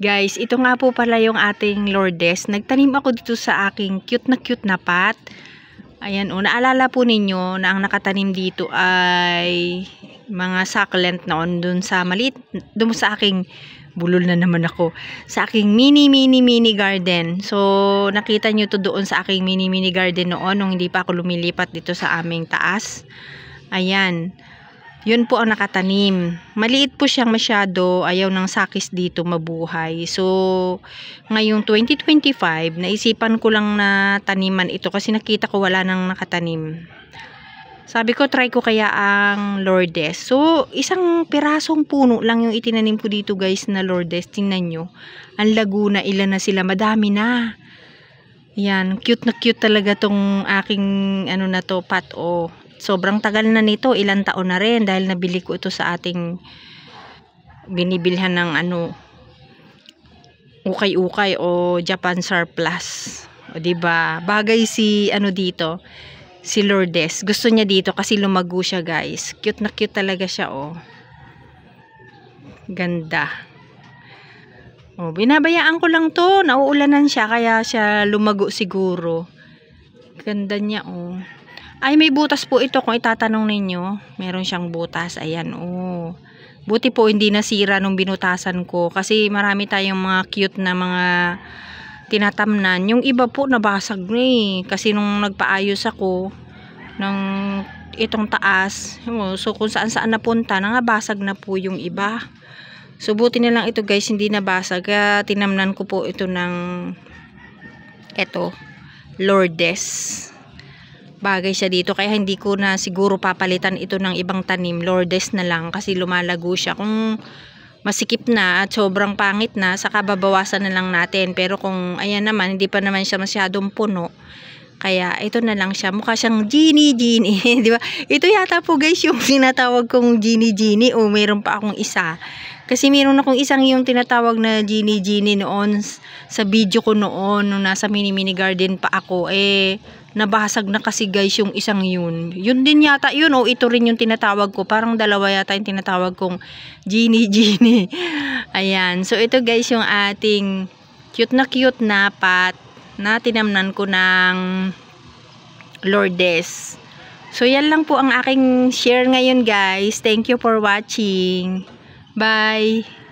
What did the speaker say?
Guys, ito nga po pala yung ating Lourdes. Nagtanim ako dito sa aking cute na pot. Ayan o, naalala po ninyo na ang nakatanim dito ay mga succulent noon dun sa maliit, dun sa aking bulol na naman ako. Sa aking mini garden. So, nakita nyo to doon sa aking mini garden noon nung hindi pa ako lumilipat dito sa aming taas. Ayan. Yun po ang nakatanim. Maliit po siyang masyado. Ayaw ng sakis dito mabuhay. So, ngayong 2025, naisipan ko lang na taniman ito kasi nakita ko wala nang nakatanim. Sabi ko, try ko kaya ang Lourdes. So, isang pirasong puno lang yung itinanim ko dito guys na Lourdes. Tingnan nyo. Ang Laguna, ilan na sila. Madami na. Yan, cute na cute talaga tong aking ano na to, pot o. Sobrang tagal na nito, ilang taon na rin dahil nabili ko ito sa ating binibilhan ng ano ukay-ukay o Japan surplus. O diba? Bagay si ano dito, si Lourdes. Gusto niya dito kasi lumago siya, guys. Cute na cute talaga siya, oh. Ganda. Oh, binabayaan ko lang to, nauulanan siya kaya siya lumago siguro. Ganda niya, oh. Ay, may butas po ito kung itatanong ninyo. Meron siyang butas. Ayan, oh. Buti po hindi nasira nung binutasan ko. Kasi marami tayong mga cute na mga tinatamnan. Yung iba po nabasag na eh. Kasi nung nagpaayos ako ng itong taas. So, kung saan saan napunta, nangabasag na po yung iba. So, buti na lang ito guys, hindi nabasag. Kaya tinamnan ko po ito ng Lourdes. Bagay siya dito kaya hindi ko na siguro papalitan ito ng ibang tanim. Lourdes na lang kasi lumalago siya. Kung masikip na at sobrang pangit na, saka babawasan na lang natin. Pero kung ayan naman, hindi pa naman siya masyadong puno, kaya ito na lang siya. Mukha siyang genie. Di ba? Ito yata po guys yung tinatawag kong genie. O meron pa akong isa. Kasi meron akong isang yung tinatawag na genie noon sa video ko noon nung nasa mini garden pa ako. Nabasag na kasi guys yung isang yun. Yun din yata yun. O ito rin yung tinatawag ko. Parang dalawa yata yung tinatawag kong genie. Ayan. So ito guys yung ating cute na pot na tinamnan ko ng Lourdes. So yan lang po ang aking share ngayon guys. Thank you for watching. Bye!